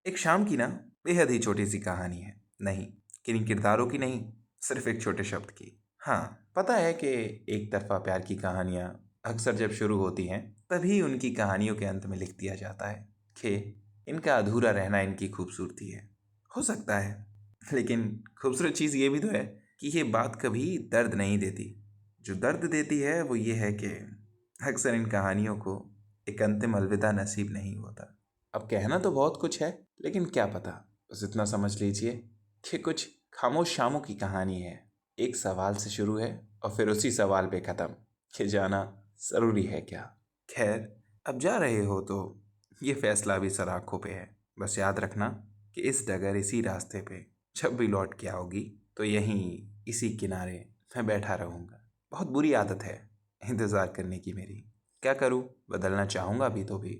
एक शाम की ना बेहद ही छोटी सी कहानी है। नहीं, किन्हीं किरदारों की नहीं, सिर्फ एक छोटे शब्द की। हाँ, पता है कि एक तरफा प्यार की कहानियाँ अक्सर जब शुरू होती हैं तभी उनकी कहानियों के अंत में लिख दिया जाता है कि इनका अधूरा रहना इनकी खूबसूरती है। हो सकता है, लेकिन खूबसूरत चीज़ ये भी तो है कि ये बात कभी दर्द नहीं देती। जो दर्द देती है वो ये है कि अक्सर इन कहानियों को एक अंतिम अलविदा नसीब नहीं होता। अब कहना तो बहुत कुछ है, लेकिन क्या पता, बस इतना समझ लीजिए कि कुछ खामोश शामों की कहानी है। एक सवाल से शुरू है और फिर उसी सवाल पे ख़त्म कि जाना ज़रूरी है क्या। खैर, अब जा रहे हो तो ये फैसला भी सर आँखों पे है। बस याद रखना कि इस डगर इसी रास्ते पे जब भी लौट के आओगी तो यहीं इसी किनारे मैं बैठा रहूँगा। बहुत बुरी आदत है इंतज़ार करने की मेरी। क्या करूँ, बदलना चाहूँगा भी तो भी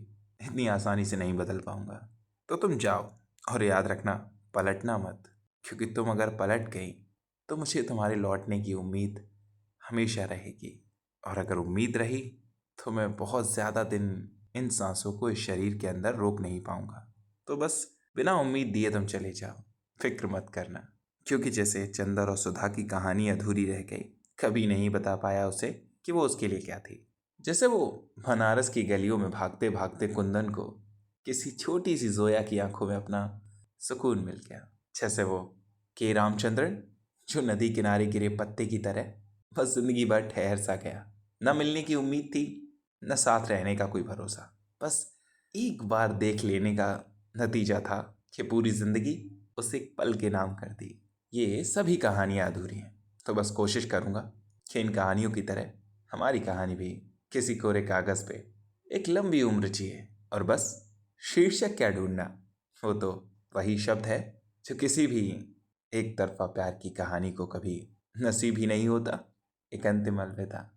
इतनी आसानी से नहीं बदल पाऊँगा। तो तुम जाओ और याद रखना, पलटना मत, क्योंकि तुम अगर पलट गई तो मुझे तुम्हारे लौटने की उम्मीद हमेशा रहेगी। और अगर उम्मीद रही तो मैं बहुत ज़्यादा दिन इन सांसों को इस शरीर के अंदर रोक नहीं पाऊँगा। तो बस बिना उम्मीद दिए तुम चले जाओ, फिक्र मत करना। क्योंकि जैसे चंदर और सुधा की कहानी अधूरी रह गई, कभी नहीं बता पाया उसे कि वो उसके लिए क्या थी। जैसे वो बनारस की गलियों में भागते भागते कुंदन को किसी छोटी सी जोया की आंखों में अपना सुकून मिल गया। जैसे वो के रामचंद्रन जो नदी किनारे गिरे पत्ते की तरह बस जिंदगी भर ठहर सा गया। न मिलने की उम्मीद थी, न साथ रहने का कोई भरोसा। बस एक बार देख लेने का नतीजा था कि पूरी जिंदगी उसे एक पल के नाम कर दी। ये सभी कहानियाँ अधूरी हैं, तो बस कोशिश करूँगा कि इन कहानियों की तरह हमारी कहानी भी किसी कोरे कागज़ पे एक लंबी उम्र जिए। और बस शीर्षक क्या ढूंढना, वो तो वही शब्द है जो किसी भी एक तरफा प्यार की कहानी को कभी नसीब ही नहीं होता, एक अंतिम अलविदा।